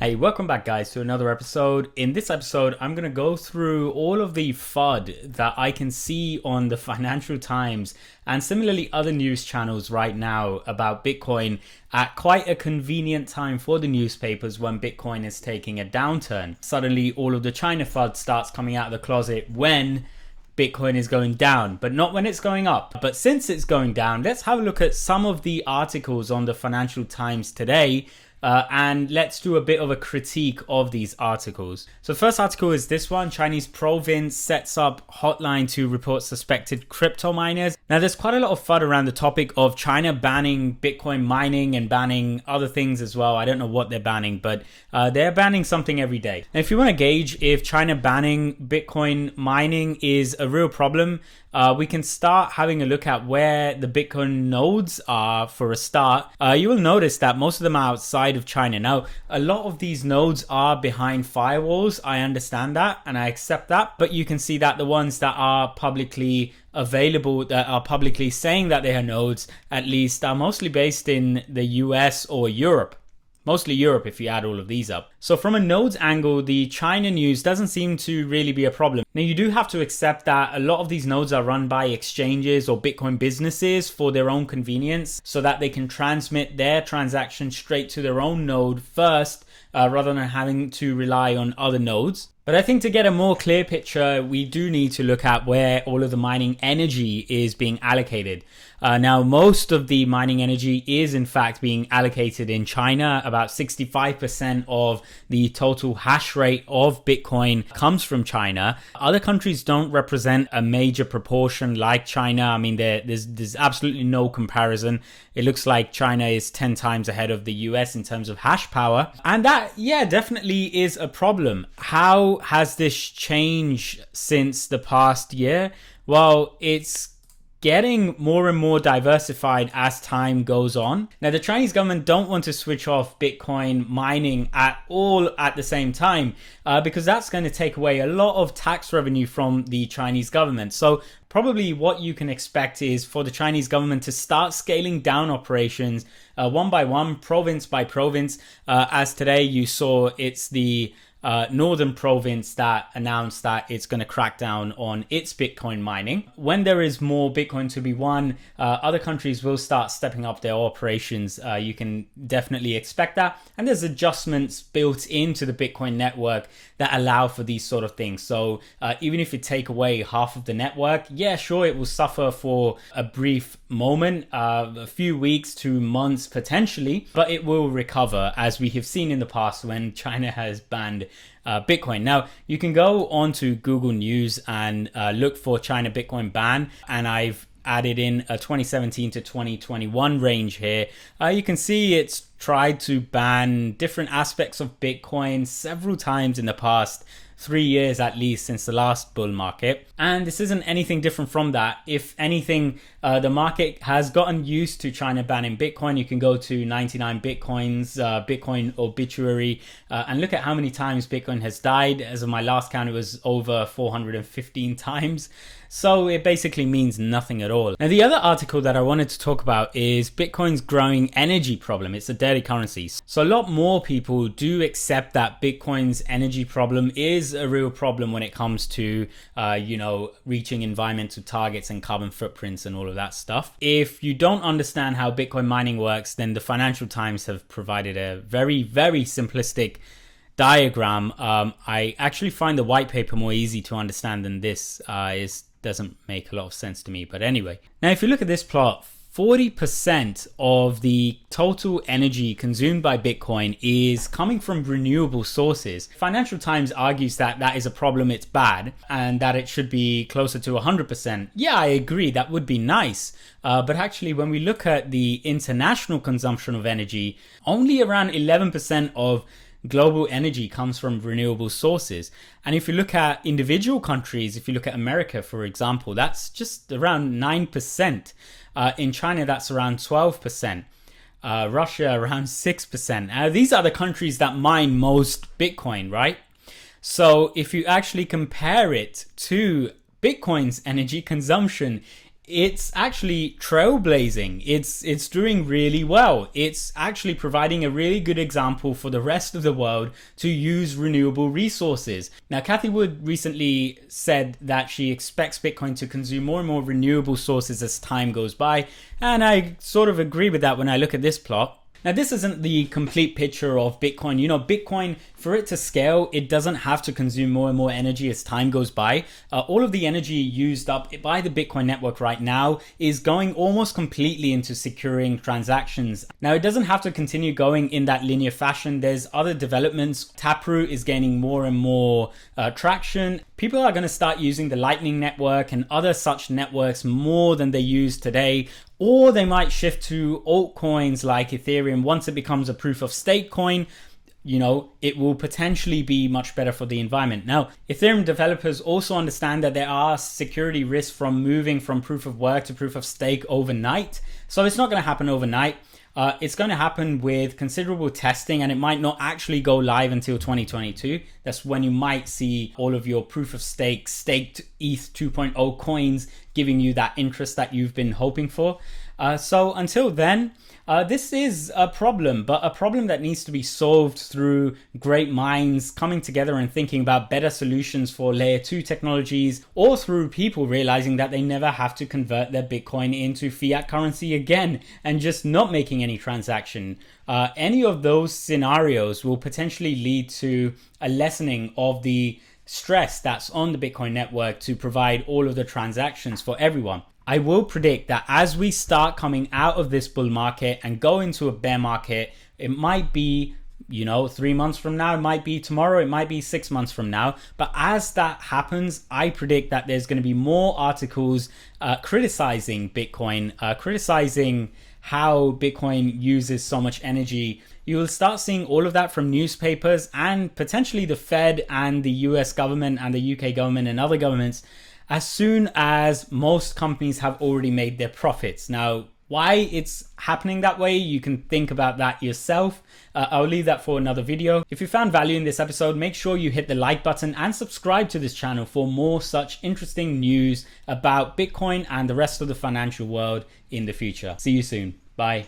Hey, welcome back guys to another episode. In this episode, I'm going to go through all of the FUD that I can see on the Financial Times and similarly other news channels right now about Bitcoin at quite a convenient time for the newspapers when Bitcoin is taking a downturn. Suddenly all of the China FUD starts coming out of the closet when Bitcoin is going down, but not when it's going up. But since it's going down, let's have a look at some of the articles on the Financial Times today. And let's do a bit of a critique of these articles. So the first article is this one. Chinese province sets up hotline to report suspected crypto miners. Now there's quite a lot of FUD around the topic of China banning Bitcoin mining and banning other things as well. I don't know what they're banning, but they're banning something every day. And if you want to gauge if China banning Bitcoin mining is a real problem, we can start having a look at where the Bitcoin nodes are for a start. You will notice that most of them are outside of China. Now, a lot of these nodes are behind firewalls. I understand that and I accept that. But you can see that the ones that are publicly available, that are publicly saying that they are nodes, at least are mostly based in the US or Europe. Mostly Europe if you add all of these up. So from a nodes angle, the China news doesn't seem to really be a problem. Now you do have to accept that a lot of these nodes are run by exchanges or Bitcoin businesses for their own convenience so that they can transmit their transactions straight to their own node first rather than having to rely on other nodes. But I think to get a more clear picture, we do need to look at where all of the mining energy is being allocated. Now, most of the mining energy is in fact being allocated in China. About 65% of the total hash rate of Bitcoin comes from China. Other countries don't represent a major proportion like China. I mean, there's absolutely no comparison. It looks like China is 10 times ahead of the US in terms of hash power. And that, yeah, definitely is a problem. How has this changed since the past year? Well, it's getting more and more diversified as time goes on. Now, the Chinese government don't want to switch off Bitcoin mining at all at the same time because that's going to take away a lot of tax revenue from the Chinese government. So probably what you can expect is for the Chinese government to start scaling down operations one by one, province by province. As today you saw, it's the northern province that announced that it's going to crack down on its Bitcoin mining. When there is more Bitcoin to be won, other countries will start stepping up their operations. You can definitely expect that. And there's adjustments built into the Bitcoin network that allow for these sort of things. So even if you take away half of the network, yeah, sure, it will suffer for a brief moment, a few weeks to months potentially, but it will recover, as we have seen in the past when China has banned Bitcoin. Now, you can go on to Google News and look for China Bitcoin ban, and I've added in a 2017 to 2021 range here. You can see it's tried to ban different aspects of Bitcoin several times in the past 3 years at least since the last bull market. And this isn't anything different from that. If anything, the market has gotten used to China banning Bitcoin. You can go to 99 Bitcoins, Bitcoin obituary, and look at how many times Bitcoin has died. As of my last count, it was over 415 times. So it basically means nothing at all. Now, the other article that I wanted to talk about is Bitcoin's growing energy problem. It's a daily currency. So a lot more people do accept that Bitcoin's energy problem is a real problem when it comes to, reaching environmental targets and carbon footprints and all of that stuff. If you don't understand how Bitcoin mining works, then the Financial Times have provided a very, very simplistic diagram. I actually find the white paper more easy to understand than this. Doesn't make a lot of sense to me, but anyway. Now, if you look at this plot, 40% of the total energy consumed by Bitcoin is coming from renewable sources. Financial Times argues that that is a problem, it's bad, and that it should be closer to 100%. Yeah, I agree, that would be nice. But actually, when we look at the international consumption of energy, only around 11% of global energy comes from renewable sources. And if you look at individual countries, if you look at America, for example, that's just around 9%. In China, that's around 12%. Russia, around 6%. These are the countries that mine most Bitcoin, right? So if you actually compare it to Bitcoin's energy consumption, it's actually trailblazing. It's doing really well. It's actually providing a really good example for the rest of the world to use renewable resources. Now, Cathie Wood recently said that she expects Bitcoin to consume more and more renewable sources as time goes by, and I sort of agree with that when I look at this plot. Now, this isn't the complete picture of Bitcoin. Bitcoin, for it to scale, it doesn't have to consume more and more energy as time goes by. All of the energy used up by the Bitcoin network right now is going almost completely into securing transactions. Now, it doesn't have to continue going in that linear fashion. There's other developments. Taproot is gaining more and more traction. People are going to start using the Lightning Network and other such networks more than they use today. Or they might shift to altcoins like Ethereum. Once it becomes a proof of stake coin, it will potentially be much better for the environment. Now, Ethereum developers also understand that there are security risks from moving from proof of work to proof of stake overnight. So it's not going to happen overnight. It's going to happen with considerable testing, and it might not actually go live until 2022. That's when you might see all of your proof of stake staked ETH 2.0 coins giving you that interest that you've been hoping for. So until then, this is a problem, but a problem that needs to be solved through great minds coming together and thinking about better solutions for layer 2 technologies, or through people realizing that they never have to convert their Bitcoin into fiat currency again and just not making any transaction. Any of those scenarios will potentially lead to a lessening of the stress that's on the Bitcoin network to provide all of the transactions for everyone. I will predict that as we start coming out of this bull market and go into a bear market, it might be 3 months from now, it might be tomorrow, it might be 6 months from now. But as that happens, I predict that there's going to be more articles criticizing Bitcoin, criticizing how Bitcoin uses so much energy. You will start seeing all of that from newspapers and potentially the Fed and the US government and the UK government and other governments as soon as most companies have already made their profits. Now, why it's happening that way, you can think about that yourself. I'll leave that for another video. If you found value in this episode, make sure you hit the like button and subscribe to this channel for more such interesting news about Bitcoin and the rest of the financial world in the future. See you soon. Bye.